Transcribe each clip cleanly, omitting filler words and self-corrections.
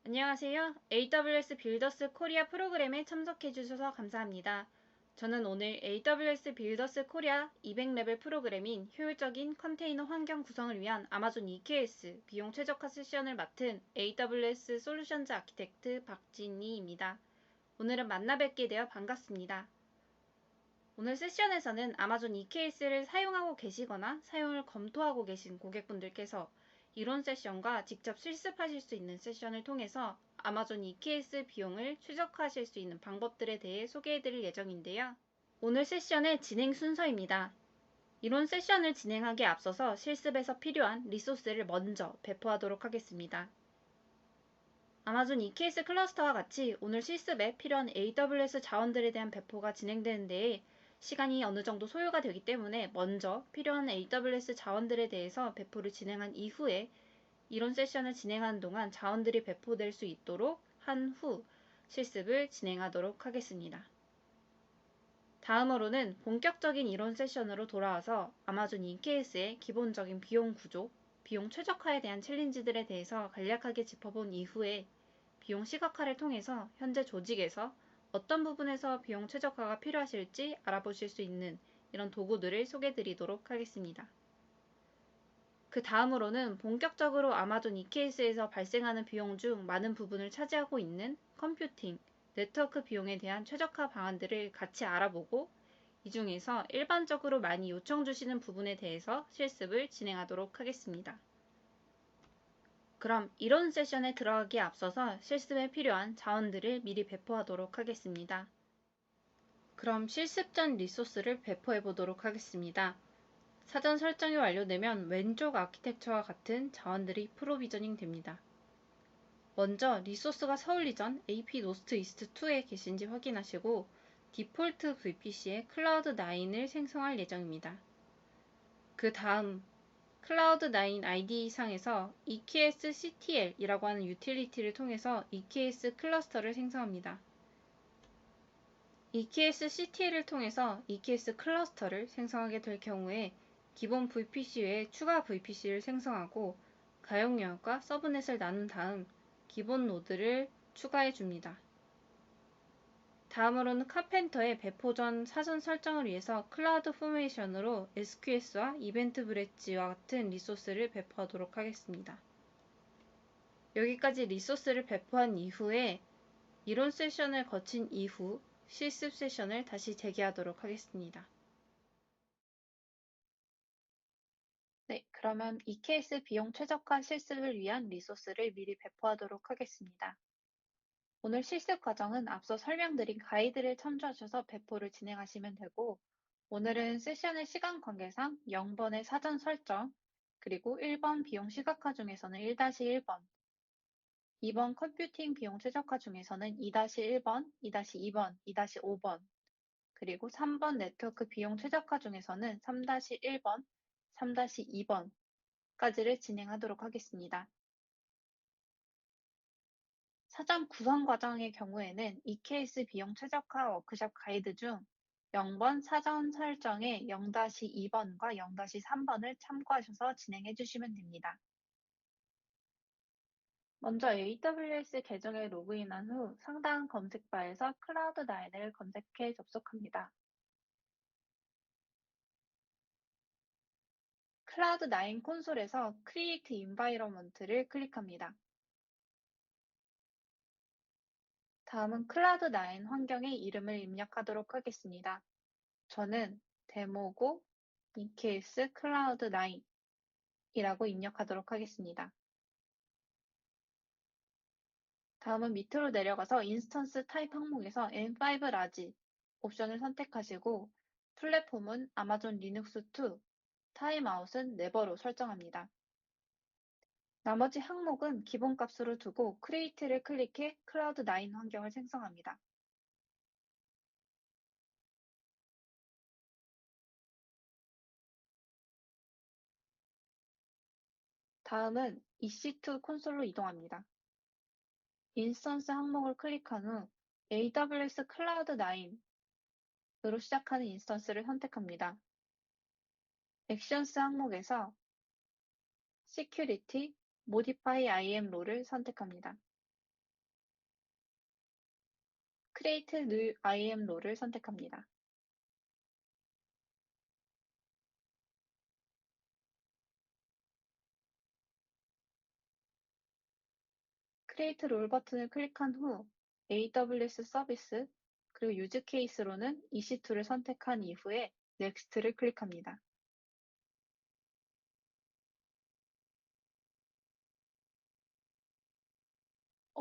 안녕하세요. AWS 빌더스 코리아 프로그램에 참석해 주셔서 감사합니다. 저는 오늘 AWS 빌더스 코리아 200레벨 프로그램인 효율적인 컨테이너 환경 구성을 위한 아마존 EKS 비용 최적화 세션을 맡은 AWS 솔루션즈 아키텍트 박진희입니다. 오늘은 만나 뵙게 되어 반갑습니다. 오늘 세션에서는 아마존 EKS를 사용하고 계시거나 사용을 검토하고 계신 고객분들께서 이론 세션과 직접 실습하실 수 있는 세션을 통해서 아마존 EKS 비용을 최적화하실 수 있는 방법들에 대해 소개해 드릴 예정인데요. 오늘 세션의 진행 순서입니다. 이론 세션을 진행하기에 앞서서 실습에서 필요한 리소스를 먼저 배포하도록 하겠습니다. 아마존 EKS 클러스터와 같이 오늘 실습에 필요한 AWS 자원들에 대한 배포가 진행되는 데에 시간이 어느 정도 소요가 되기 때문에 먼저 필요한 AWS 자원들에 대해서 배포를 진행한 이후에 이론 세션을 진행하는 동안 자원들이 배포될 수 있도록 한 후 실습을 진행하도록 하겠습니다. 다음으로는 본격적인 이론 세션으로 돌아와서 아마존 EKS의 기본적인 비용 구조, 비용 최적화에 대한 챌린지들에 대해서 간략하게 짚어본 이후에 비용 시각화를 통해서 현재 조직에서 어떤 부분에서 비용 최적화가 필요하실지 알아보실 수 있는 이런 도구들을 소개해 드리도록 하겠습니다. 그 다음으로는 본격적으로 아마존 EKS에서 발생하는 비용 중 많은 부분을 차지하고 있는 컴퓨팅, 네트워크 비용에 대한 최적화 방안들을 같이 알아보고 이 중에서 일반적으로 많이 요청 주시는 부분에 대해서 실습을 진행하도록 하겠습니다. 그럼 이론 세션에 들어가기에 앞서서 실습에 필요한 자원들을 미리 배포하도록 하겠습니다. 그럼 실습 전 리소스를 배포해 보도록 하겠습니다. 사전 설정이 완료되면 왼쪽 아키텍처와 같은 자원들이 프로비저닝 됩니다. 먼저 리소스가 서울 이전 AP 노스트 이스트 2에 계신지 확인하시고 디폴트 VPC에 클라우드9을 생성할 예정입니다. 그 다음 클라우드9 IDE 상에서 EKS CTL이라고 하는 유틸리티를 통해서 EKS 클러스터를 생성합니다. EKS CTL을 통해서 EKS 클러스터를 생성하게 될 경우에 기본 VPC 외에 추가 VPC를 생성하고 가용 영역과 서브넷을 나눈 다음 기본 노드를 추가해 줍니다. 다음으로는 카펜터의 배포 전 사전 설정을 위해서 클라우드 포메이션으로 SQS와 이벤트 브릿지와 같은 리소스를 배포하도록 하겠습니다. 여기까지 리소스를 배포한 이후에 이론 세션을 거친 이후 실습 세션을 다시 재개하도록 하겠습니다. 네, 그러면 EKS 비용 최적화 실습을 위한 리소스를 미리 배포하도록 하겠습니다. 오늘 실습 과정은 앞서 설명드린 가이드를 참조하셔서 배포를 진행하시면 되고, 오늘은 세션의 시간 관계상 0번의 사전 설정, 그리고 1번 비용 시각화 중에서는 1-1번, 2번 컴퓨팅 비용 최적화 중에서는 2-1번, 2-2번, 2-5번, 그리고 3번 네트워크 비용 최적화 중에서는 3-1번, 3-2번까지를 진행하도록 하겠습니다. 사전 구성 과정의 경우에는 EKS 비용 최적화 워크숍 가이드 중 0번 사전 설정의 0-2번과 0-3번을 참고하셔서 진행해 주시면 됩니다. 먼저 AWS 계정에 로그인한 후 상단 검색바에서 클라우드9을 검색해 접속합니다. 클라우드9 콘솔에서 Create Environment를 클릭합니다. 다음은 클라우드9 환경의 이름을 입력하도록 하겠습니다. 저는 데모고 EKS 클라우드9 이라고 입력하도록 하겠습니다. 다음은 밑으로 내려가서 인스턴스 타입 항목에서 M5 라지 옵션을 선택하시고 플랫폼은 아마존 리눅스 2, 타임아웃은 네버로 설정합니다. 나머지 항목은 기본값으로 두고 크리에이트를 클릭해 클라우드9 환경을 생성합니다. 다음은 EC2 콘솔로 이동합니다. 인스턴스 항목을 클릭한 후 AWS 클라우드9으로 시작하는 인스턴스를 선택합니다. 액션스 항목에서 Security, Modify IAM 롤을 선택합니다. Create New IAM 롤을 선택합니다. Create 롤 버튼을 클릭한 후 AWS 서비스 그리고 유즈 케이스로는 EC2를 선택한 이후에 Next를 클릭합니다.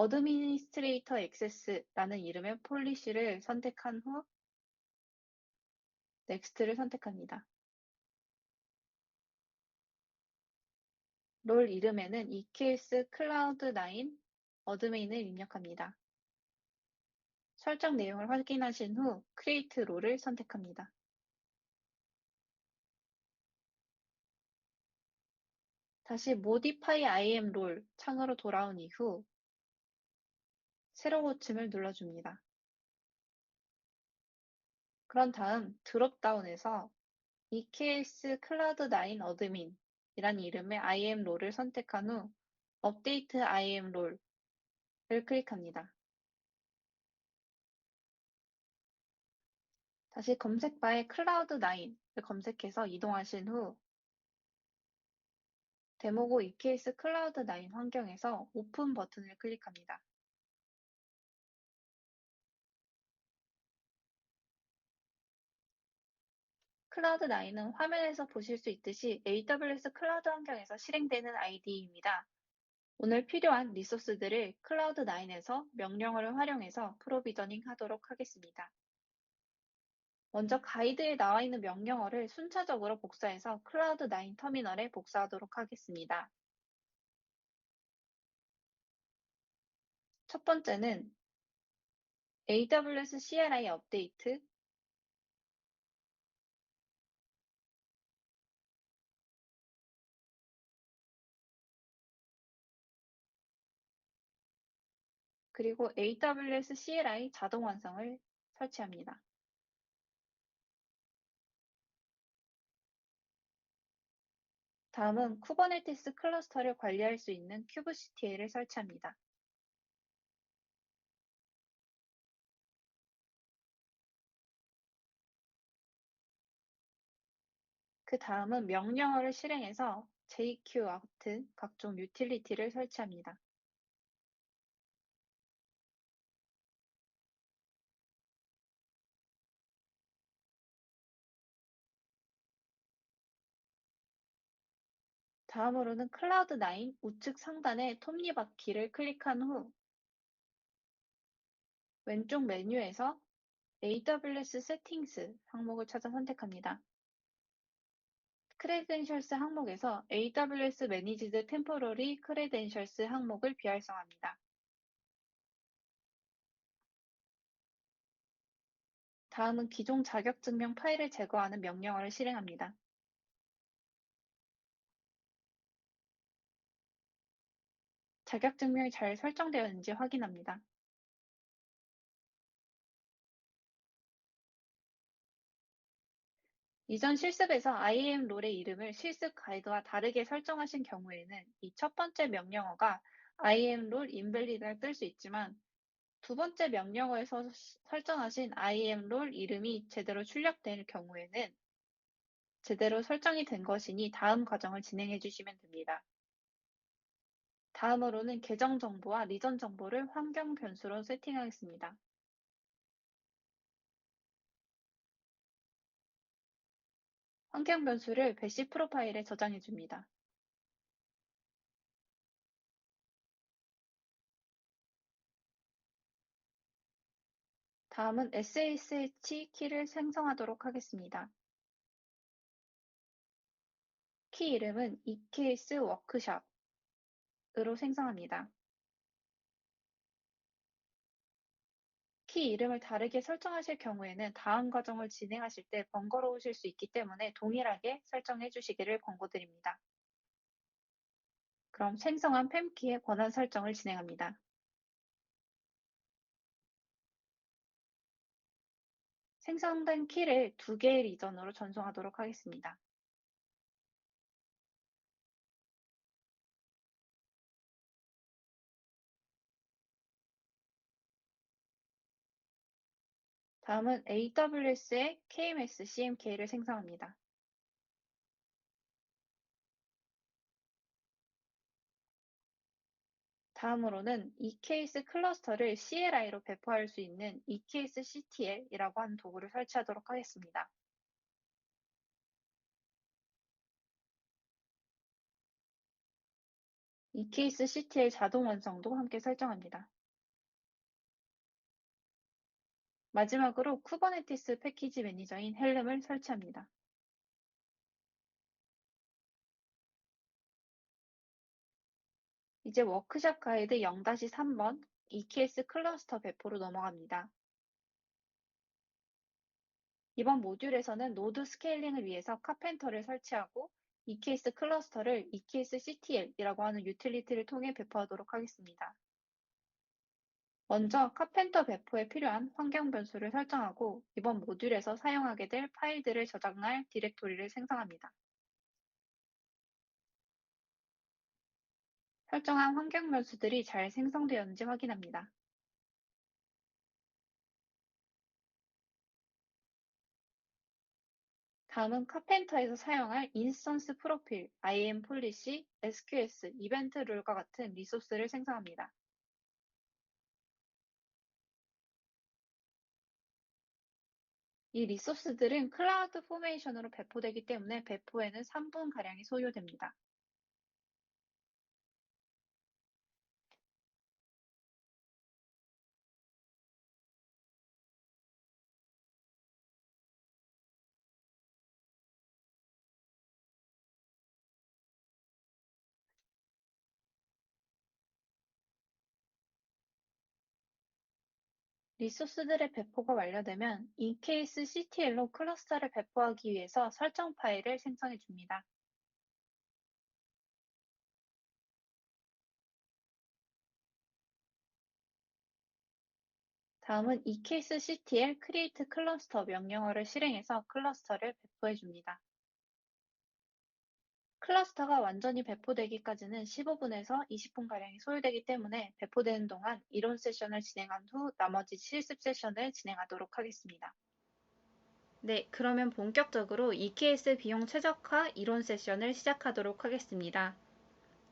어드미니스트레이터 액세스라는 이름의 폴리시를 선택한 후 Next를 선택합니다. 롤 이름에는 EKS 클라우드9 어드민을 입력합니다. 설정 내용을 확인하신 후 Create 롤을 선택합니다. 다시 Modify IAM 롤 창으로 돌아온 이후 새로 고침을 눌러줍니다. 그런 다음 드롭다운에서 EKS 클라우드9 어드민 이란 이름의 IAM 롤을 선택한 후 업데이트 IAM 롤을 클릭합니다. 다시 검색바에 클라우드9을 검색해서 이동하신 후 데모고 EKS 클라우드9 환경에서 오픈 버튼을 클릭합니다. 클라우드9은 화면에서 보실 수 있듯이 AWS 클라우드 환경에서 실행되는 IDE입니다. 오늘 필요한 리소스들을 클라우드9에서 명령어를 활용해서 프로비저닝 하도록 하겠습니다. 먼저 가이드에 나와 있는 명령어를 순차적으로 복사해서 클라우드9 터미널에 복사하도록 하겠습니다. 첫 번째는 AWS CLI 업데이트, 그리고 AWS CLI 자동 완성을 설치합니다. 다음은 쿠버네티스 클러스터를 관리할 수 있는 kubectl을 설치합니다. 그 다음은 명령어를 실행해서 JQ와 같은 각종 유틸리티를 설치합니다. 다음으로는 클라우드9 우측 상단의 톱니바퀴를 클릭한 후 왼쪽 메뉴에서 AWS 세팅스 항목을 찾아 선택합니다. 크레덴셜스 항목에서 AWS Managed Temporary Credentials 항목을 비활성화합니다. 다음은 기존 자격증명 파일을 제거하는 명령어를 실행합니다. 자격증명이 잘 설정되었는지 확인합니다. 이전 실습에서 IAM 롤의 이름을 실습 가이드와 다르게 설정하신 경우에는 이 첫 번째 명령어가 IAM 롤 invalid를 뜰 수 있지만 두 번째 명령어에서 설정하신 IAM 롤 이름이 제대로 출력될 경우에는 제대로 설정이 된 것이니 다음 과정을 진행해 주시면 됩니다. 다음으로는 계정 정보와 리전 정보를 환경 변수로 세팅하겠습니다. 환경 변수를 배시 프로파일에 저장해 줍니다. 다음은 SSH 키를 생성하도록 하겠습니다. 키 이름은 EKS 워크숍으로 생성합니다. 키 이름을 다르게 설정하실 경우에는 다음 과정을 진행하실 때 번거로우실 수 있기 때문에 동일하게 설정해 주시기를 권고드립니다. 그럼 생성한 팸키의 권한 설정을 진행합니다. 생성된 키를 두 개의 리전으로 전송하도록 하겠습니다. 다음은 AWS의 KMS CMK를 생성합니다. 다음으로는 EKS 클러스터를 CLI로 배포할 수 있는 EKS CTL이라고 하는 도구를 설치하도록 하겠습니다. EKS CTL 자동 완성도 함께 설정합니다. 마지막으로 쿠버네티스 패키지 매니저인 헬름을 설치합니다. 이제 워크샵 가이드 0-3번 EKS 클러스터 배포로 넘어갑니다. 이번 모듈에서는 노드 스케일링을 위해서 카펜터를 설치하고 EKS 클러스터를 EKS CTL이라고 하는 유틸리티를 통해 배포하도록 하겠습니다. 먼저 카펜터 배포에 필요한 환경 변수를 설정하고 이번 모듈에서 사용하게 될 파일들을 저장할 디렉토리를 생성합니다. 설정한 환경 변수들이 잘 생성되었는지 확인합니다. 다음은 카펜터에서 사용할 인스턴스 프로필, IAM 폴리시, SQS, 이벤트 룰과 같은 리소스를 생성합니다. 이 리소스들은 클라우드 포메이션으로 배포되기 때문에 배포에는 3분가량이 소요됩니다. 리소스들의 배포가 완료되면 EKS CTL로 클러스터를 배포하기 위해서 설정 파일을 생성해 줍니다. 다음은 EKS CTL create cluster 명령어를 실행해서 클러스터를 배포해 줍니다. 클러스터가 완전히 배포되기까지는 15분에서 20분가량이 소요되기 때문에 배포되는 동안 이론 세션을 진행한 후 나머지 실습 세션을 진행하도록 하겠습니다. 네, 그러면 본격적으로 EKS 비용 최적화 이론 세션을 시작하도록 하겠습니다.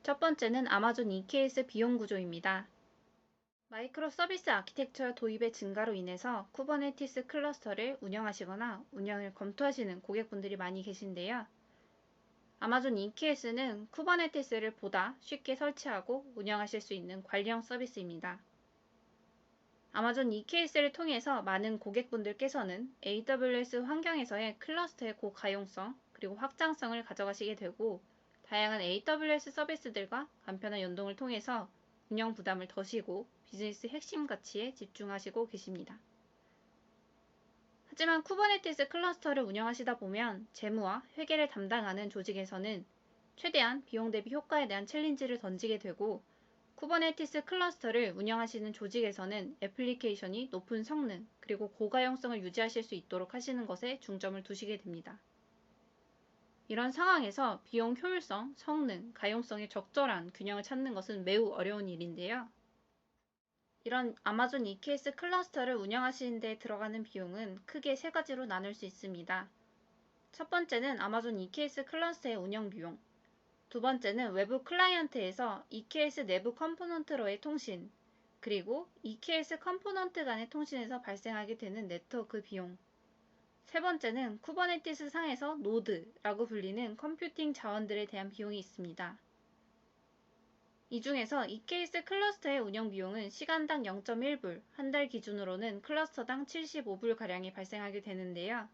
첫 번째는 아마존 EKS 비용 구조입니다. 마이크로 서비스 아키텍처 도입의 증가로 인해서 쿠버네티스 클러스터를 운영하시거나 운영을 검토하시는 고객분들이 많이 계신데요. 아마존 EKS는 쿠버네티스를 보다 쉽게 설치하고 운영하실 수 있는 관리형 서비스입니다. 아마존 EKS를 통해서 많은 고객분들께서는 AWS 환경에서의 클러스터의 고가용성 그리고 확장성을 가져가시게 되고 다양한 AWS 서비스들과 간편한 연동을 통해서 운영 부담을 덜으시고 비즈니스 핵심 가치에 집중하시고 계십니다. 하지만 쿠버네티스 클러스터를 운영하시다 보면 재무와 회계를 담당하는 조직에서는 최대한 비용 대비 효과에 대한 챌린지를 던지게 되고 쿠버네티스 클러스터를 운영하시는 조직에서는 애플리케이션이 높은 성능 그리고 고가용성을 유지하실 수 있도록 하시는 것에 중점을 두시게 됩니다. 이런 상황에서 비용 효율성, 성능, 가용성의 적절한 균형을 찾는 것은 매우 어려운 일인데요. 이런 아마존 EKS 클러스터를 운영하시는 데 들어가는 비용은 크게 세 가지로 나눌 수 있습니다. 첫 번째는 아마존 EKS 클러스터의 운영 비용, 두 번째는 외부 클라이언트에서 EKS 내부 컴포넌트로의 통신, 그리고 EKS 컴포넌트 간의 통신에서 발생하게 되는 네트워크 비용, 세 번째는 쿠버네티스 상에서 노드라고 불리는 컴퓨팅 자원들에 대한 비용이 있습니다. 이 중에서 EKS 클러스터의 운영 비용은 시간당 0.1불, 한 달 기준으로는 클러스터당 75불가량이 발생하게 되는데요.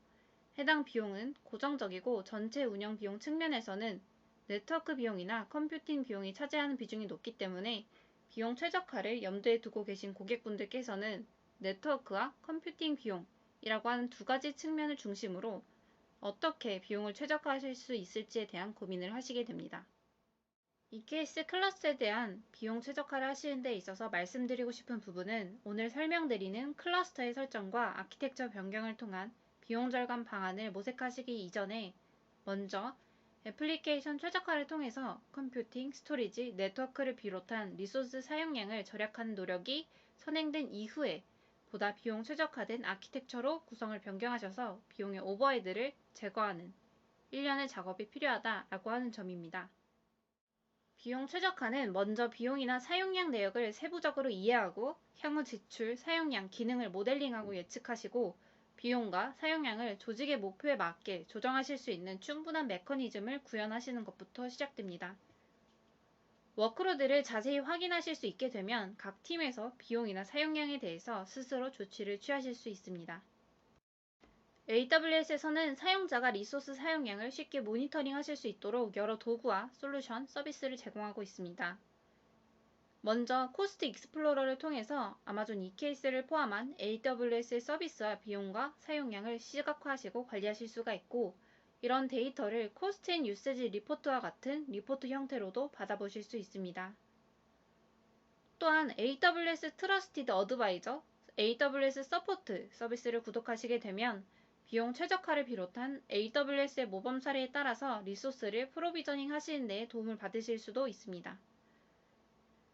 해당 비용은 고정적이고 전체 운영 비용 측면에서는 네트워크 비용이나 컴퓨팅 비용이 차지하는 비중이 높기 때문에 비용 최적화를 염두에 두고 계신 고객분들께서는 네트워크와 컴퓨팅 비용이라고 하는 두 가지 측면을 중심으로 어떻게 비용을 최적화하실 수 있을지에 대한 고민을 하시게 됩니다. EKS 클러스에 대한 비용 최적화를 하시는 데 있어서 말씀드리고 싶은 부분은 오늘 설명드리는 클러스터의 설정과 아키텍처 변경을 통한 비용 절감 방안을 모색하시기 이전에 먼저 애플리케이션 최적화를 통해서 컴퓨팅, 스토리지, 네트워크를 비롯한 리소스 사용량을 절약하는 노력이 선행된 이후에 보다 비용 최적화된 아키텍처로 구성을 변경하셔서 비용의 오버헤드를 제거하는 일련의 작업이 필요하다라고 하는 점입니다. 비용 최적화는 먼저 비용이나 사용량 내역을 세부적으로 이해하고 향후 지출, 사용량, 기능을 모델링하고 예측하시고 비용과 사용량을 조직의 목표에 맞게 조정하실 수 있는 충분한 메커니즘을 구현하시는 것부터 시작됩니다. 워크로드를 자세히 확인하실 수 있게 되면 각 팀에서 비용이나 사용량에 대해서 스스로 조치를 취하실 수 있습니다. AWS에서는 사용자가 리소스 사용량을 쉽게 모니터링 하실 수 있도록 여러 도구와 솔루션, 서비스를 제공하고 있습니다. 먼저 코스트 익스플로러를 통해서 아마존 EKS를 포함한 AWS의 서비스와 비용과 사용량을 시각화하시고 관리하실 수가 있고, 이런 데이터를 코스트 앤 유세지 리포트와 같은 리포트 형태로도 받아보실 수 있습니다. 또한 AWS 트러스티드 어드바이저, AWS 서포트 서비스를 구독하시게 되면 비용 최적화를 비롯한 AWS의 모범 사례에 따라서 리소스를 프로비저닝 하시는 데 도움을 받으실 수도 있습니다.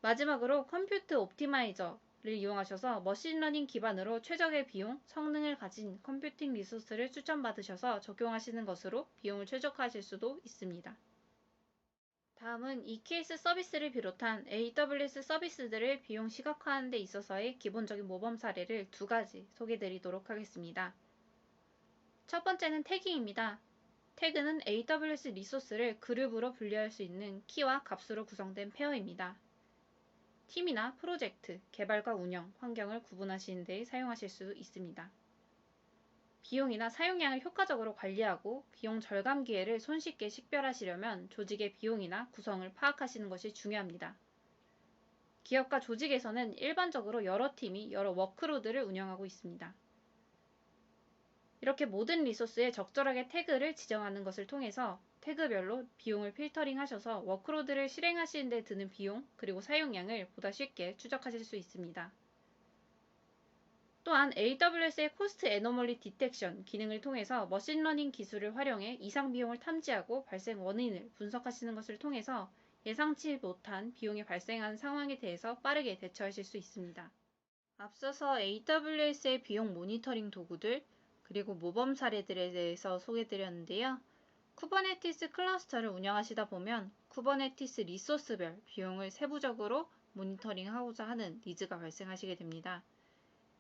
마지막으로 컴퓨트 옵티마이저를 이용하셔서 머신러닝 기반으로 최적의 비용, 성능을 가진 컴퓨팅 리소스를 추천받으셔서 적용하시는 것으로 비용을 최적화하실 수도 있습니다. 다음은 EKS 서비스를 비롯한 AWS 서비스들을 비용 시각화하는 데 있어서의 기본적인 모범 사례를 두 가지 소개드리도록 하겠습니다. 첫 번째는 태깅입니다. 태그는 AWS 리소스를 그룹으로 분류할 수 있는 키와 값으로 구성된 페어입니다. 팀이나 프로젝트, 개발과 운영, 환경을 구분하시는 데 사용하실 수 있습니다. 비용이나 사용량을 효과적으로 관리하고 비용 절감 기회를 손쉽게 식별하시려면 조직의 비용이나 구성을 파악하시는 것이 중요합니다. 기업과 조직에서는 일반적으로 여러 팀이 여러 워크로드를 운영하고 있습니다. 이렇게 모든 리소스에 적절하게 태그를 지정하는 것을 통해서 태그별로 비용을 필터링 하셔서 워크로드를 실행하시는 데 드는 비용 그리고 사용량을 보다 쉽게 추적하실 수 있습니다. 또한 AWS의 코스트 애노멀리 디텍션 기능을 통해서 머신러닝 기술을 활용해 이상 비용을 탐지하고 발생 원인을 분석하시는 것을 통해서 예상치 못한 비용이 발생하는 상황에 대해서 빠르게 대처하실 수 있습니다. 앞서서 AWS의 비용 모니터링 도구들 그리고 모범 사례들에 대해서 소개드렸는데요. 쿠버네티스 클러스터를 운영하시다 보면 쿠버네티스 리소스별 비용을 세부적으로 모니터링하고자 하는 니즈가 발생하시게 됩니다.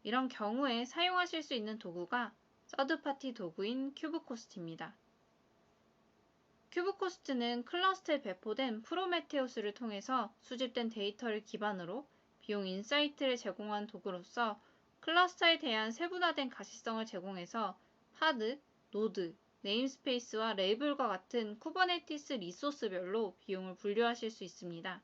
이런 경우에 사용하실 수 있는 도구가 서드파티 도구인 큐브코스트입니다. 큐브코스트는 클러스터에 배포된 프로메테우스를 통해서 수집된 데이터를 기반으로 비용 인사이트를 제공한 도구로서 클러스터에 대한 세분화된 가시성을 제공해서 파드, 노드, 네임스페이스와 레이블과 같은 쿠버네티스 리소스별로 비용을 분류하실 수 있습니다.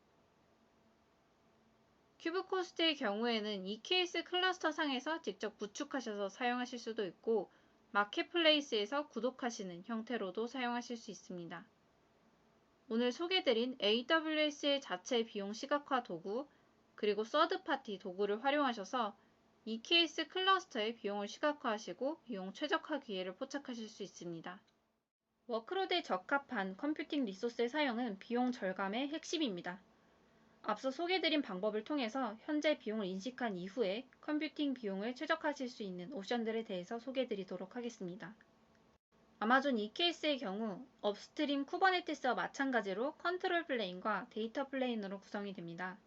큐브코스트의 경우에는 EKS 클러스터 상에서 직접 구축하셔서 사용하실 수도 있고 마켓플레이스에서 구독하시는 형태로도 사용하실 수 있습니다. 오늘 소개드린 AWS의 자체 비용 시각화 도구 그리고 서드파티 도구를 활용하셔서 EKS 클러스터의 비용을 시각화하시고 비용 최적화 기회를 포착하실 수 있습니다. 워크로드에 적합한 컴퓨팅 리소스의 사용은 비용 절감의 핵심입니다. 앞서 소개드린 방법을 통해서 현재 비용을 인식한 이후에 컴퓨팅 비용을 최적화하실 수 있는 옵션들에 대해서 소개드리도록 하겠습니다. 아마존 EKS의 경우 업스트림 쿠버네티스와 마찬가지로 컨트롤 플레인과 데이터 플레인으로 구성이 됩니다.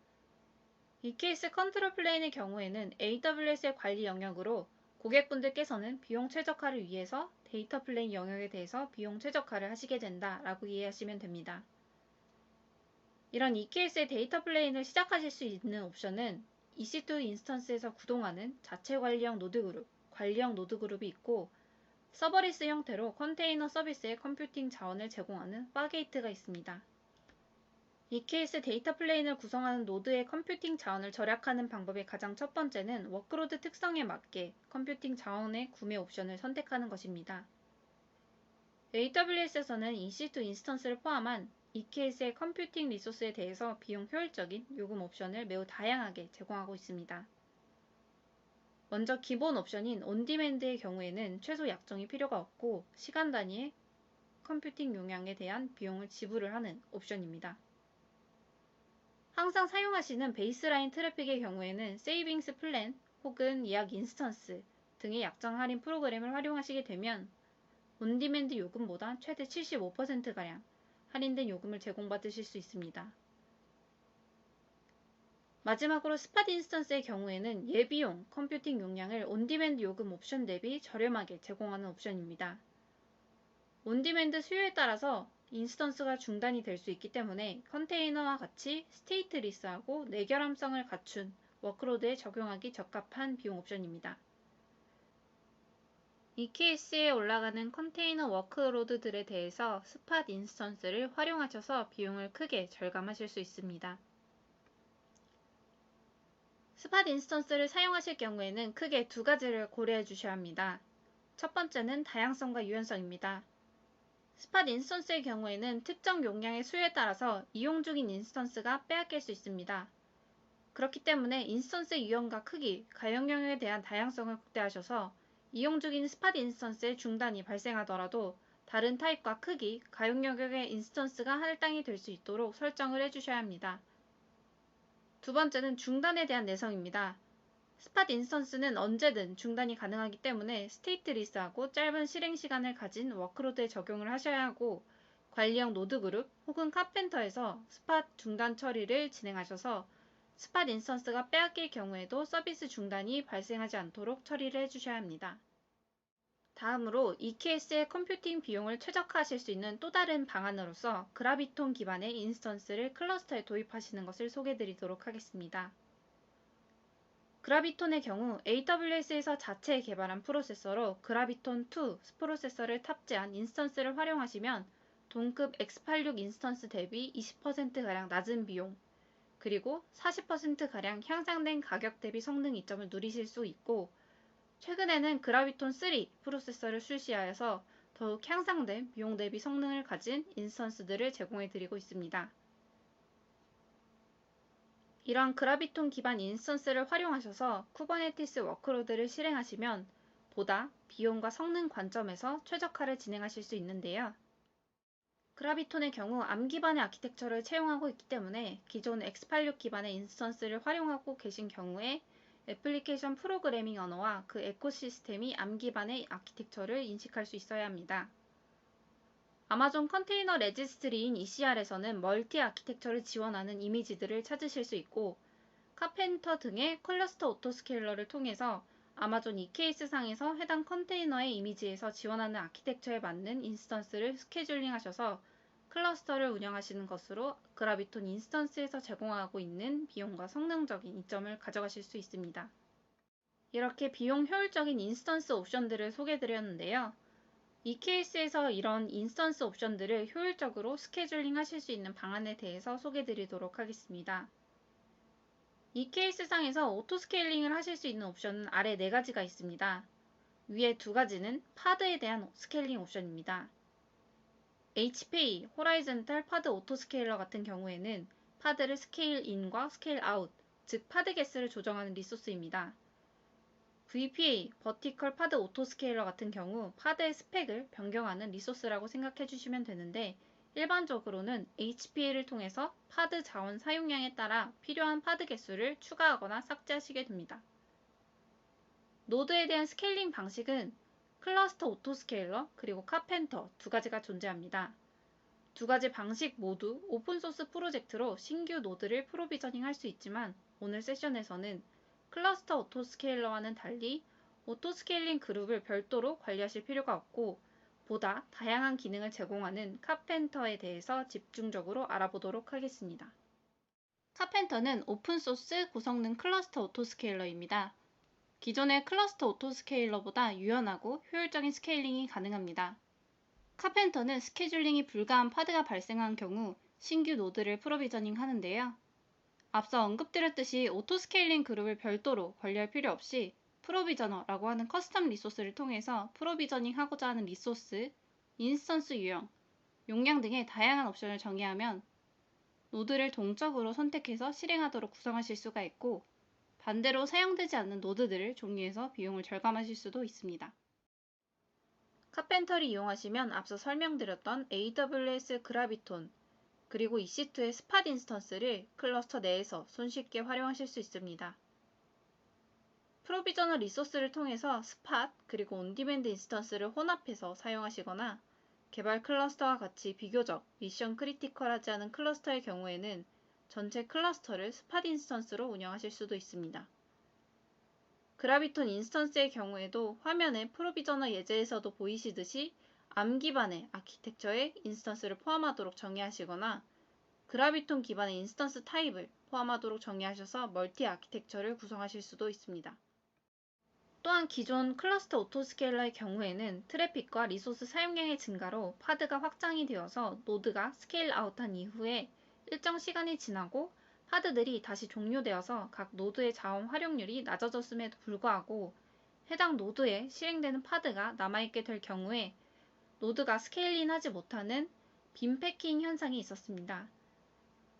EKS 컨트롤 플레인의 경우에는 AWS의 관리 영역으로 고객분들께서는 비용 최적화를 위해서 데이터 플레인 영역에 대해서 비용 최적화를 하시게 된다라고 이해하시면 됩니다. 이런 EKS의 데이터 플레인을 시작하실 수 있는 옵션은 EC2 인스턴스에서 구동하는 자체 관리형 노드 그룹, 관리형 노드 그룹이 있고 서버리스 형태로 컨테이너 서비스의 컴퓨팅 자원을 제공하는 파게이트가 있습니다. EKS 데이터 플레인을 구성하는 노드의 컴퓨팅 자원을 절약하는 방법의 가장 첫 번째는 워크로드 특성에 맞게 컴퓨팅 자원의 구매 옵션을 선택하는 것입니다. AWS에서는 EC2 인스턴스를 포함한 EKS의 컴퓨팅 리소스에 대해서 비용 효율적인 요금 옵션을 매우 다양하게 제공하고 있습니다. 먼저 기본 옵션인 온디맨드의 경우에는 최소 약정이 필요가 없고 시간 단위의 컴퓨팅 용량에 대한 비용을 지불을 하는 옵션입니다. 항상 사용하시는 베이스라인 트래픽의 경우에는 세이빙스 플랜, 혹은 예약 인스턴스 등의 약정 할인 프로그램을 활용하시게 되면 온디맨드 요금보다 최대 75%가량 할인된 요금을 제공받으실 수 있습니다. 마지막으로 스팟 인스턴스의 경우에는 예비용 컴퓨팅 용량을 온디맨드 요금 옵션 대비 저렴하게 제공하는 옵션입니다. 온디맨드 수요에 따라서 인스턴스가 중단이 될 수 있기 때문에 컨테이너와 같이 스테이트 리스하고 내결함성을 갖춘 워크로드에 적용하기 적합한 비용 옵션입니다. 이 케이스에 올라가는 컨테이너 워크로드들에 대해서 스팟 인스턴스를 활용하셔서 비용을 크게 절감하실 수 있습니다. 스팟 인스턴스를 사용하실 경우에는 크게 두 가지를 고려해 주셔야 합니다. 첫 번째는 다양성과 유연성입니다. 스팟 인스턴스의 경우에는 특정 용량의 수요에 따라서 이용 중인 인스턴스가 빼앗길 수 있습니다. 그렇기 때문에 인스턴스의 유형과 크기, 가용 영역에 대한 다양성을 극대화하셔서 이용 중인 스팟 인스턴스의 중단이 발생하더라도 다른 타입과 크기, 가용 영역의 인스턴스가 할당이 될 수 있도록 설정을 해주셔야 합니다. 두 번째는 중단에 대한 내성입니다. 스팟 인스턴스는 언제든 중단이 가능하기 때문에 스테이트 리스하고 짧은 실행 시간을 가진 워크로드에 적용을 하셔야 하고 관리형 노드 그룹 혹은 카펜터에서 스팟 중단 처리를 진행하셔서 스팟 인스턴스가 빼앗길 경우에도 서비스 중단이 발생하지 않도록 처리를 해주셔야 합니다. 다음으로 이 케이스의 컴퓨팅 비용을 최적화하실 수 있는 또 다른 방안으로서 그라비톤 기반의 인스턴스를 클러스터에 도입하시는 것을 소개해드리도록 하겠습니다. 그라비톤의 경우 AWS에서 자체 개발한 프로세서로 그라비톤2 프로세서를 탑재한 인스턴스를 활용하시면 동급 x86 인스턴스 대비 20%가량 낮은 비용, 그리고 40%가량 향상된 가격 대비 성능 이점을 누리실 수 있고 최근에는 그라비톤3 프로세서를 출시하여서 더욱 향상된 비용 대비 성능을 가진 인스턴스들을 제공해드리고 있습니다. 이런 그라비톤 기반 인스턴스를 활용하셔서 쿠버네티스 워크로드를 실행하시면 보다 비용과 성능 관점에서 최적화를 진행하실 수 있는데요. 그라비톤의 경우 ARM 기반의 아키텍처를 채용하고 있기 때문에 기존 x86 기반의 인스턴스를 활용하고 계신 경우에 애플리케이션 프로그래밍 언어와 그 에코시스템이 ARM 기반의 아키텍처를 인식할 수 있어야 합니다. 아마존 컨테이너 레지스트리인 ECR에서는 멀티 아키텍처를 지원하는 이미지들을 찾으실 수 있고 카펜터 등의 클러스터 오토스케일러를 통해서 아마존 EKS 상에서 해당 컨테이너의 이미지에서 지원하는 아키텍처에 맞는 인스턴스를 스케줄링 하셔서 클러스터를 운영하시는 것으로 그라비톤 인스턴스에서 제공하고 있는 비용과 성능적인 이점을 가져가실 수 있습니다. 이렇게 비용 효율적인 인스턴스 옵션들을 소개해드렸는데요. 이 케이스에서 이런 인스턴스 옵션들을 효율적으로 스케줄링 하실 수 있는 방안에 대해서 소개해드리도록 하겠습니다. 이 케이스 상에서 오토 스케일링을 하실 수 있는 옵션은 아래 4가지가 있습니다. 위에 2가지는 파드에 대한 스케일링 옵션입니다. HPA, 호라이즌탈 파드 오토 스케일러 같은 경우에는 파드를 스케일 인과 스케일 아웃, 즉 파드 개수를 조정하는 리소스입니다. VPA, 버티컬 파드 오토스케일러 같은 경우 파드의 스펙을 변경하는 리소스라고 생각해 주시면 되는데 일반적으로는 HPA를 통해서 파드 자원 사용량에 따라 필요한 파드 개수를 추가하거나 삭제하시게 됩니다. 노드에 대한 스케일링 방식은 클러스터 오토스케일러 그리고 카펜터 2가지가 존재합니다. 2가지 방식 모두 오픈소스 프로젝트로 신규 노드를 프로비저닝 할 수 있지만 오늘 세션에서는 클러스터 오토스케일러와는 달리 오토스케일링 그룹을 별도로 관리하실 필요가 없고 보다 다양한 기능을 제공하는 카펜터에 대해서 집중적으로 알아보도록 하겠습니다. 카펜터는 오픈소스 고성능 클러스터 오토스케일러입니다. 기존의 클러스터 오토스케일러보다 유연하고 효율적인 스케일링이 가능합니다. 카펜터는 스케줄링이 불가한 파드가 발생한 경우 신규 노드를 프로비저닝 하는데요. 앞서 언급드렸듯이 오토스케일링 그룹을 별도로 관리할 필요 없이 프로비저너라고 하는 커스텀 리소스를 통해서 프로비저닝 하고자 하는 리소스, 인스턴스 유형, 용량 등의 다양한 옵션을 정의하면 노드를 동적으로 선택해서 실행하도록 구성하실 수가 있고 반대로 사용되지 않는 노드들을 종류해서 비용을 절감하실 수도 있습니다. 카펜터를 이용하시면 앞서 설명드렸던 AWS 그라비톤 그리고 EC2의 스팟 인스턴스를 클러스터 내에서 손쉽게 활용하실 수 있습니다. 프로비저널 리소스를 통해서 스팟 그리고 온디맨드 인스턴스를 혼합해서 사용하시거나 개발 클러스터와 같이 비교적 미션 크리티컬하지 않은 클러스터의 경우에는 전체 클러스터를 스팟 인스턴스로 운영하실 수도 있습니다. 그라비톤 인스턴스의 경우에도 화면에 프로비저널 예제에서도 보이시듯이 암 기반의 아키텍처에 인스턴스를 포함하도록 정의하시거나 그라비톤 기반의 인스턴스 타입을 포함하도록 정의하셔서 멀티 아키텍처를 구성하실 수도 있습니다. 또한 기존 클러스터 오토스케일러의 경우에는 트래픽과 리소스 사용량의 증가로 파드가 확장이 되어서 노드가 스케일 아웃한 이후에 일정 시간이 지나고 파드들이 다시 종료되어서 각 노드의 자원 활용률이 낮아졌음에도 불구하고 해당 노드에 실행되는 파드가 남아있게 될 경우에 노드가 스케일링하지 못하는 빈 패킹 현상이 있었습니다.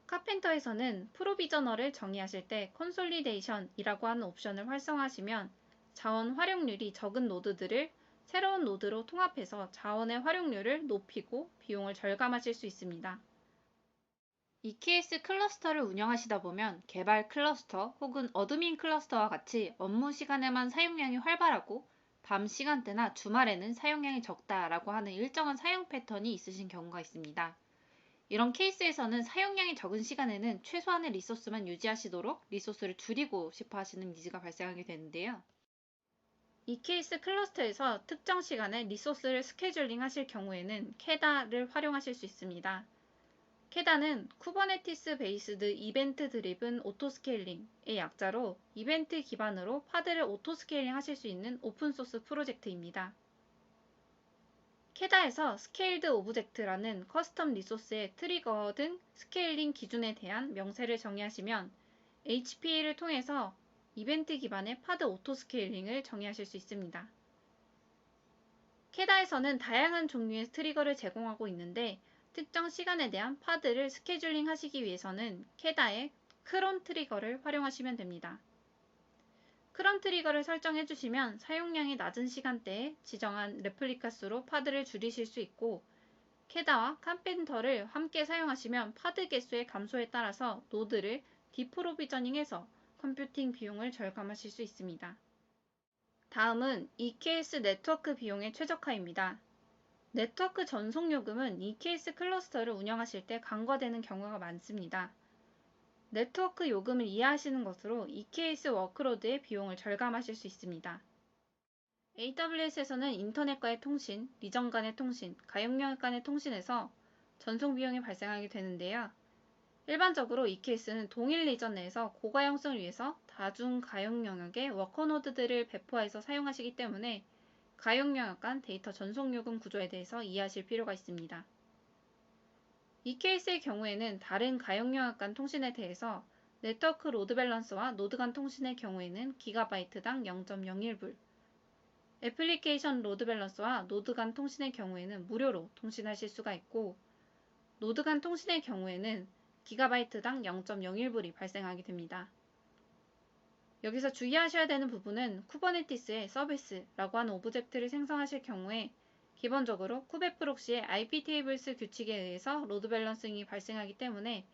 카펜터에서는 프로비저널을 정의하실 때 컨솔리데이션이라고 하는 옵션을 활성화하시면 자원 활용률이 적은 노드들을 새로운 노드로 통합해서 자원의 활용률을 높이고 비용을 절감하실 수 있습니다. EKS 클러스터를 운영하시다 보면 개발 클러스터 혹은 어드민 클러스터와 같이 업무 시간에만 사용량이 활발하고 밤 시간대나 주말에는 사용량이 적다라고 하는 일정한 사용 패턴이 있으신 경우가 있습니다. 이런 케이스에서는 사용량이 적은 시간에는 최소한의 리소스만 유지하시도록 리소스를 줄이고 싶어 하시는 니즈가 발생하게 되는데요. 이 케이스 클러스터에서 특정 시간에 리소스를 스케줄링 하실 경우에는 캐다를 활용하실 수 있습니다. 캐다는 쿠버네티스 베이스드 이벤트 드리븐 오토스케일링의 약자로 이벤트 기반으로 파드를 오토스케일링 하실 수 있는 오픈소스 프로젝트입니다. 캐다에서 스케일드 오브젝트라는 커스텀 리소스의 트리거 등 스케일링 기준에 대한 명세를 정의하시면 HPA를 통해서 이벤트 기반의 파드 오토스케일링을 정의하실 수 있습니다. 캐다에서는 다양한 종류의 트리거를 제공하고 있는데 특정 시간에 대한 파드를 스케줄링 하시기 위해서는 캐다의 크론 트리거를 활용하시면 됩니다. 크론 트리거를 설정해 주시면 사용량이 낮은 시간대에 지정한 레플리카 수로 파드를 줄이실 수 있고 캐다와 카펜터를 함께 사용하시면 파드 개수의 감소에 따라서 노드를 디프로비저닝해서 컴퓨팅 비용을 절감하실 수 있습니다. 다음은 EKS 네트워크 비용의 최적화입니다. 네트워크 전송 요금은 EKS 클러스터를 운영하실 때 간과되는 경우가 많습니다. 네트워크 요금을 이해하시는 것으로 EKS 워크로드의 비용을 절감하실 수 있습니다. AWS에서는 인터넷과의 통신, 리전 간의 통신, 가용 영역 간의 통신에서 전송 비용이 발생하게 되는데요. 일반적으로 EKS는 동일 리전 내에서 고가용성을 위해서 다중 가용 영역의 워커 노드들을 배포해서 사용하시기 때문에 가용 영역 간 데이터 전송 요금 구조에 대해서 이해하실 필요가 있습니다. EKS의 경우에는 다른 가용 영역 간 통신에 대해서 네트워크 로드 밸런스와 노드 간 통신의 경우에는 기가바이트당 0.01불, 애플리케이션 로드 밸런스와 노드 간 통신의 경우에는 무료로 통신하실 수가 있고 노드 간 통신의 경우에는 기가바이트당 0.01불이 발생하게 됩니다. 여기서 주의하셔야 되는 부분은 쿠버네티스의 서비스라고 하는 오브젝트를 생성하실 경우에 기본적으로 쿠베 프록시의 IP 테이블스 규칙에 의해서 로드 밸런싱이 발생하기 때문에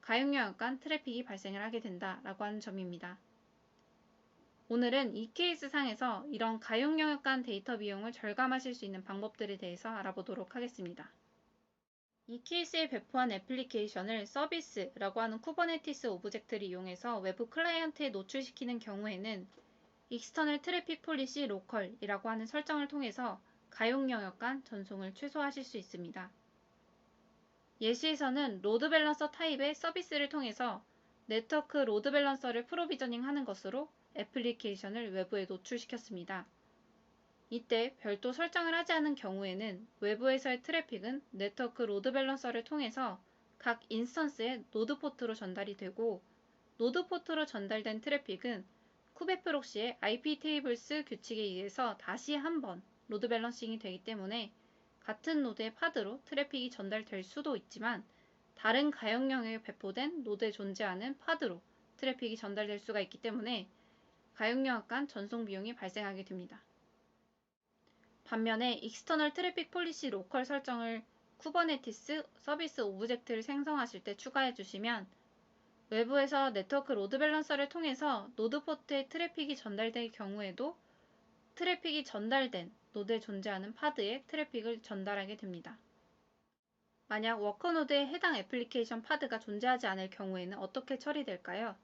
가용 영역 간 트래픽이 발생을 하게 된다라고 하는 점입니다. 오늘은 EKS 상에서 이런 가용 영역 간 데이터 비용을 절감하실 수 있는 방법들에 대해서 알아보도록 하겠습니다. EKS에 배포한 애플리케이션을 서비스라고 하는 쿠버네티스 오브젝트를 이용해서 외부 클라이언트에 노출시키는 경우에는 익스터널 트래픽 폴리시 로컬이라고 하는 설정을 통해서 가용 영역 간 전송을 최소화하실 수 있습니다. 예시에서는 로드 밸런서 타입의 서비스를 통해서 네트워크 로드 밸런서를 프로비저닝 하는 것으로 애플리케이션을 외부에 노출시켰습니다. 이때 별도 설정을 하지 않은 경우에는 외부에서의 트래픽은 네트워크 로드 밸런서를 통해서 각 인스턴스의 노드 포트로 전달이 되고 노드 포트로 전달된 트래픽은 쿠베 프록시의 IP 테이블스 규칙에 의해서 다시 한번 로드 밸런싱이 되기 때문에 같은 노드의 파드로 트래픽이 전달될 수도 있지만 다른 가용 영역에 배포된 노드에 존재하는 파드로 트래픽이 전달될 수가 있기 때문에 가용 영역 간 전송 비용이 발생하게 됩니다. 반면에 익스터널 트래픽 폴리시 로컬 설정을 쿠버네티스 서비스 오브젝트를 생성하실 때 추가해 주시면 외부에서 네트워크 로드 밸런서를 통해서 노드 포트에 트래픽이 전달될 경우에도 트래픽이 전달된 노드에 존재하는 파드에 트래픽을 전달하게 됩니다. 만약 워커 노드에 해당 애플리케이션 파드가 존재하지 않을 경우에는 어떻게 처리될까요?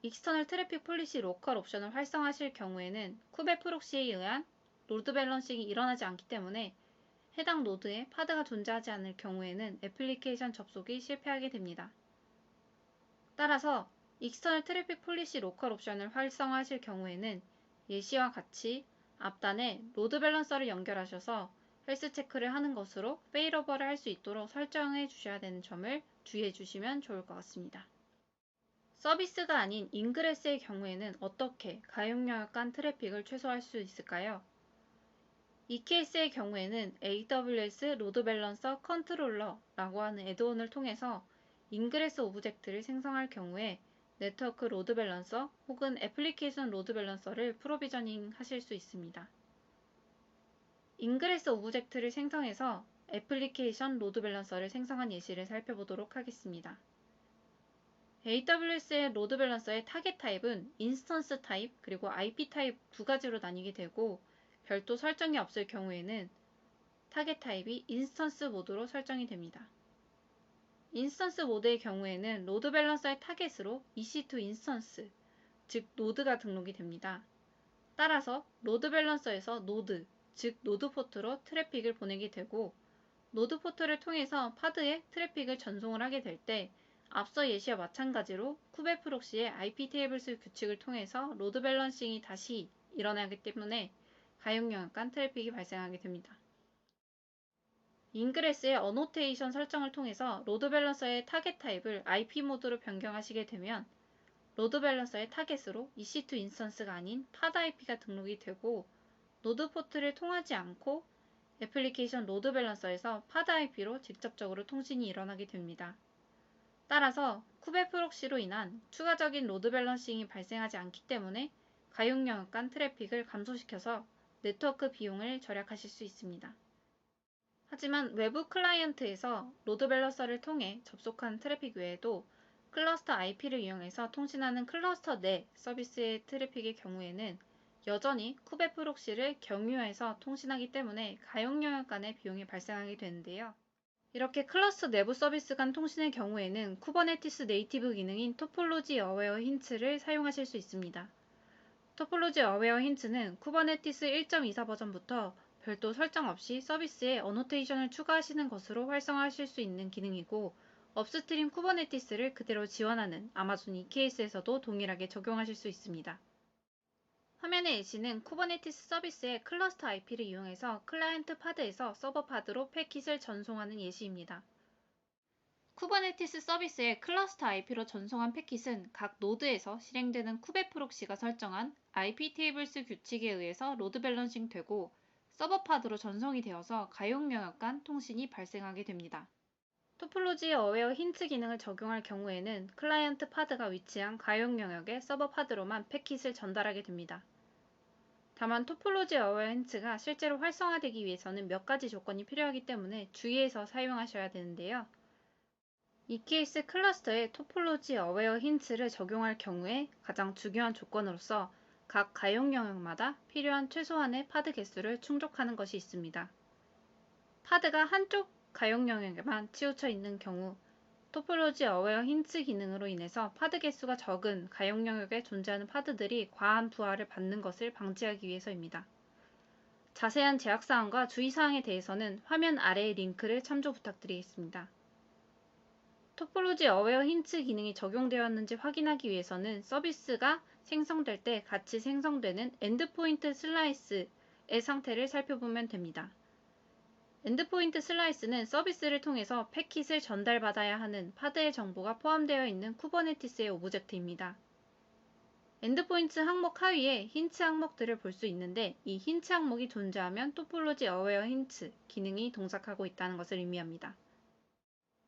익스터널 트래픽 폴리시 로컬 옵션을 활성화하실 경우에는 쿠베 프록시에 의한 로드 밸런싱이 일어나지 않기 때문에 해당 노드에 파드가 존재하지 않을 경우에는 애플리케이션 접속이 실패하게 됩니다. 따라서 익스터널 트래픽 폴리시 로컬 옵션을 활성화하실 경우에는 예시와 같이 앞단에 로드 밸런서를 연결하셔서 헬스 체크를 하는 것으로 페일오버를 할 수 있도록 설정해 주셔야 되는 점을 주의해 주시면 좋을 것 같습니다. 서비스가 아닌 인그레스의 경우에는 어떻게 가용 영역 간 트래픽을 최소화할 수 있을까요? 이 케이스의 경우에는 AWS 로드 밸런서 컨트롤러라고 하는 애드온을 통해서 인그레스 오브젝트를 생성할 경우에 네트워크 로드 밸런서 혹은 애플리케이션 로드 밸런서를 프로비저닝 하실 수 있습니다. 인그레스 오브젝트를 생성해서 애플리케이션 로드 밸런서를 생성한 예시를 살펴보도록 하겠습니다. AWS의 로드 밸런서의 타겟 타입은 인스턴스 타입 그리고 IP 타입 두 가지로 나뉘게 되고 별도 설정이 없을 경우에는 타겟 타입이 인스턴스 모드로 설정이 됩니다. 인스턴스 모드의 경우에는 로드 밸런서의 타겟으로 EC2 인스턴스, 즉 노드가 등록이 됩니다. 따라서 로드 밸런서에서 노드, 즉 노드 포트로 트래픽을 보내게 되고 노드 포트를 통해서 파드에 트래픽을 전송을 하게 될 때 앞서 예시와 마찬가지로 쿠베 프록시의 IP 테이블스 규칙을 통해서 로드 밸런싱이 다시 일어나기 때문에 가용 영역 간 트래픽이 발생하게 됩니다. 인그레스의 어노테이션 설정을 통해서 로드 밸런서의 타겟 타입을 IP 모드로 변경하시게 되면 로드 밸런서의 타겟으로 EC2 인스턴스가 아닌 파드 IP가 등록이 되고 노드 포트를 통하지 않고 애플리케이션 로드 밸런서에서 파드 IP로 직접적으로 통신이 일어나게 됩니다. 따라서 쿠베 프록시로 인한 추가적인 로드 밸런싱이 발생하지 않기 때문에 가용 영역 간 트래픽을 감소시켜서 네트워크 비용을 절약하실 수 있습니다. 하지만 외부 클라이언트에서 로드 밸런서를 통해 접속한 트래픽 외에도 클러스터 IP를 이용해서 통신하는 클러스터 내 서비스의 트래픽의 경우에는 여전히 쿠베 프록시를 경유해서 통신하기 때문에 가용 영역 간의 비용이 발생하게 되는데요. 이렇게 클러스터 내부 서비스 간 통신의 경우에는 쿠버네티스 네이티브 기능인 토폴로지 어웨어 힌트를 사용하실 수 있습니다. 토폴로지 어웨어 힌트는 쿠버네티스 1.24 버전부터 별도 설정 없이 서비스에 어노테이션을 추가하시는 것으로 활성화하실 수 있는 기능이고 업스트림 쿠버네티스를 그대로 지원하는 아마존 EKS에서도 동일하게 적용하실 수 있습니다. 화면의 예시는 쿠버네티스 서비스의 클러스터 IP를 이용해서 클라이언트 파드에서 서버 파드로 패킷을 전송하는 예시입니다. 쿠버네티스 서비스의 클러스터 IP로 전송한 패킷은 각 노드에서 실행되는 쿠베 프록시가 설정한 IP 테이블스 규칙에 의해서 로드 밸런싱 되고 서버 파드로 전송이 되어서 가용 영역 간 통신이 발생하게 됩니다. 토폴로지 어웨어 힌트 기능을 적용할 경우에는 클라이언트 파드가 위치한 가용 영역의 서버 파드로만 패킷을 전달하게 됩니다. 다만 토폴로지 어웨어 힌트가 실제로 활성화되기 위해서는 몇 가지 조건이 필요하기 때문에 주의해서 사용하셔야 되는데요. EKS 클러스터에 토폴로지 어웨어 힌트를 적용할 경우에 가장 중요한 조건으로서 각 가용 영역마다 필요한 최소한의 파드 개수를 충족하는 것이 있습니다. 파드가 한쪽 가용 영역에만 치우쳐 있는 경우 토폴로지 어웨어 힌트 기능으로 인해서 파드 개수가 적은 가용 영역에 존재하는 파드들이 과한 부하를 받는 것을 방지하기 위해서입니다. 자세한 제약사항과 주의사항에 대해서는 화면 아래의 링크를 참조 부탁드리겠습니다. 토폴로지 어웨어 힌트 기능이 적용되었는지 확인하기 위해서는 서비스가 생성될 때 같이 생성되는 엔드포인트 슬라이스의 상태를 살펴보면 됩니다. 엔드포인트 슬라이스는 서비스를 통해서 패킷을 전달받아야 하는 파드의 정보가 포함되어 있는 쿠버네티스의 오브젝트입니다. 엔드포인트 항목 하위에 힌트 항목들을 볼 수 있는데 이 힌트 항목이 존재하면 토폴로지 어웨어 힌트 기능이 동작하고 있다는 것을 의미합니다.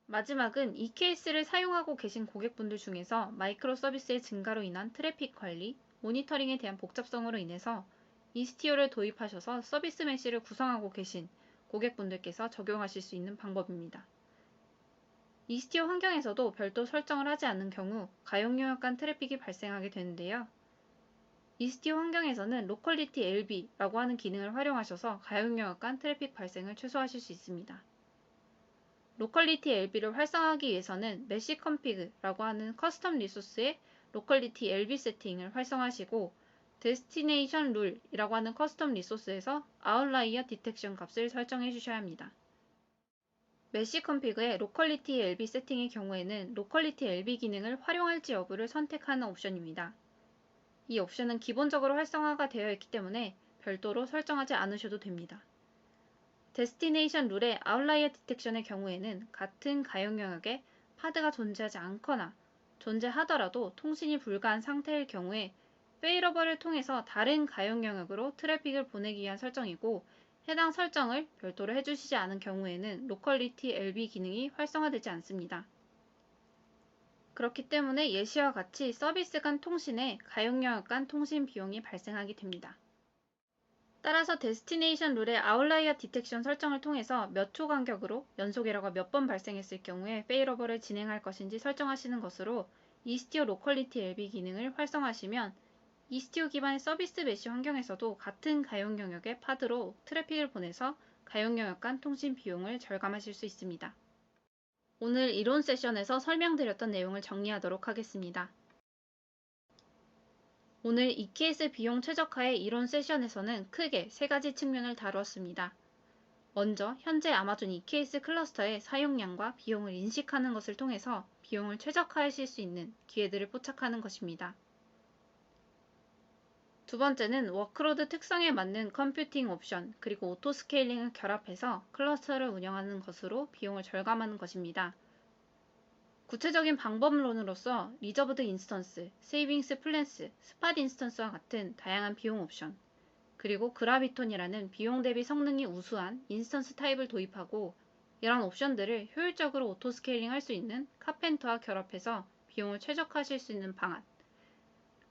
마지막은 EKS를 사용하고 계신 고객분들 중에서 마이크로 서비스의 증가로 인한 트래픽 관리, 모니터링에 대한 복잡성으로 인해서 이스티오를 도입하셔서 서비스 메시를 구성하고 계신 고객분들께서 적용하실 수 있는 방법입니다. 이스티오 환경에서도 별도 설정을 하지 않는 경우 가용 영역 간 트래픽이 발생하게 되는데요. 이스티오 환경에서는 로컬리티 LB라고 하는 기능을 활용하셔서 가용 영역 간 트래픽 발생을 최소화하실 수 있습니다. 로컬리티 LB를 활성화하기 위해서는 메시 컨피그라고 하는 커스텀 리소스의 로컬리티 LB 세팅을 활성화하시고 데스티네이션 룰이라고 하는 커스텀 리소스에서 아웃라이어 디텍션 값을 설정해 주셔야 합니다. 메시 컨피그의 로컬리티 LB 세팅의 경우에는 로컬리티 LB 기능을 활용할지 여부를 선택하는 옵션입니다. 이 옵션은 기본적으로 활성화가 되어 있기 때문에 별도로 설정하지 않으셔도 됩니다. 데스티네이션 룰의 아웃라이어 디텍션의 경우에는 같은 가용 영역에 파드가 존재하지 않거나 존재하더라도 통신이 불가한 상태일 경우에 페일러버를 통해서 다른 가용 영역으로 트래픽을 보내기 위한 설정이고, 해당 설정을 별도로 해주시지 않은 경우에는 로컬리티 LB 기능이 활성화되지 않습니다. 그렇기 때문에 예시와 같이 서비스 간 통신에 가용 영역 간 통신 비용이 발생하게 됩니다. 따라서 데스티네이션 룰의 아웃라이어 디텍션 설정을 통해서 몇 초 간격으로 연속 에러가 몇 번 발생했을 경우에 페일러버를 진행할 것인지 설정하시는 것으로 이스티오 로컬리티 LB 기능을 활성화하시면 이스티오 기반의 서비스 메시 환경에서도 같은 가용 영역의 파드로 트래픽을 보내서 가용 영역 간 통신 비용을 절감하실 수 있습니다. 오늘 이론 세션에서 설명드렸던 내용을 정리하도록 하겠습니다. 오늘 EKS 비용 최적화의 이론 세션에서는 크게 세 가지 측면을 다루었습니다. 먼저 현재 아마존 EKS 클러스터의 사용량과 비용을 인식하는 것을 통해서 비용을 최적화하실 수 있는 기회들을 포착하는 것입니다. 두 번째는 워크로드 특성에 맞는 컴퓨팅 옵션 그리고 오토 스케일링을 결합해서 클러스터를 운영하는 것으로 비용을 절감하는 것입니다. 구체적인 방법론으로서 리저브드 인스턴스, 세이빙스 플랜스, 스팟 인스턴스와 같은 다양한 비용 옵션, 그리고 그라비톤이라는 비용 대비 성능이 우수한 인스턴스 타입을 도입하고 이런 옵션들을 효율적으로 오토 스케일링 할 수 있는 카펜터와 결합해서 비용을 최적화하실 수 있는 방안,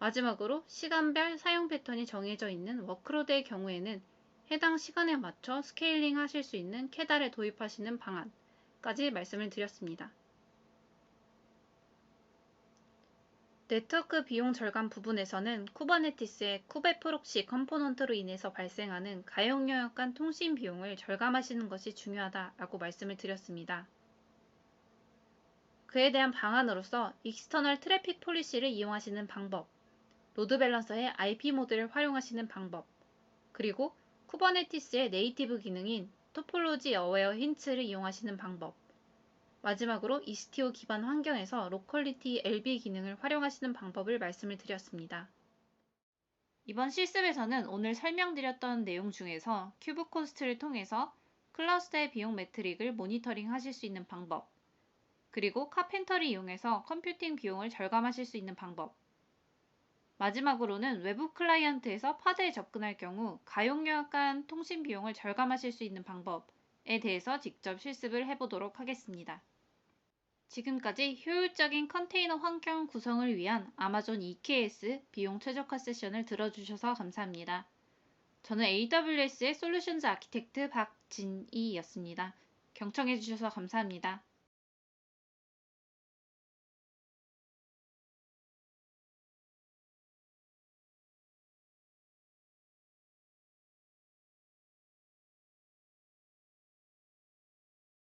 마지막으로 시간별 사용 패턴이 정해져 있는 워크로드의 경우에는 해당 시간에 맞춰 스케일링 하실 수 있는 캐달을 도입하시는 방안까지 말씀을 드렸습니다. 네트워크 비용 절감 부분에서는 쿠버네티스의 쿠베 프록시 컴포넌트로 인해서 발생하는 가용 영역 간 통신 비용을 절감하시는 것이 중요하다라고 말씀을 드렸습니다. 그에 대한 방안으로서 익스터널 트래픽 폴리시를 이용하시는 방법, 로드 밸런서의 IP 모드를 활용하시는 방법, 그리고 쿠버네티스의 네이티브 기능인 토폴로지 어웨어 힌트를 이용하시는 방법, 마지막으로 이스티오 기반 환경에서 로컬리티 LB 기능을 활용하시는 방법을 말씀을 드렸습니다. 이번 실습에서는 오늘 설명드렸던 내용 중에서 큐브 코스트를 통해서 클러스터의 비용 매트릭을 모니터링 하실 수 있는 방법, 그리고 카펜터를 이용해서 컴퓨팅 비용을 절감하실 수 있는 방법, 마지막으로는 외부 클라이언트에서 파드에 접근할 경우 가용 영역 간 통신 비용을 절감하실 수 있는 방법에 대해서 직접 실습을 해보도록 하겠습니다. 지금까지 효율적인 컨테이너 환경 구성을 위한 아마존 EKS 비용 최적화 세션을 들어주셔서 감사합니다. 저는 AWS의 솔루션즈 아키텍트 박진희였습니다. 경청해주셔서 감사합니다.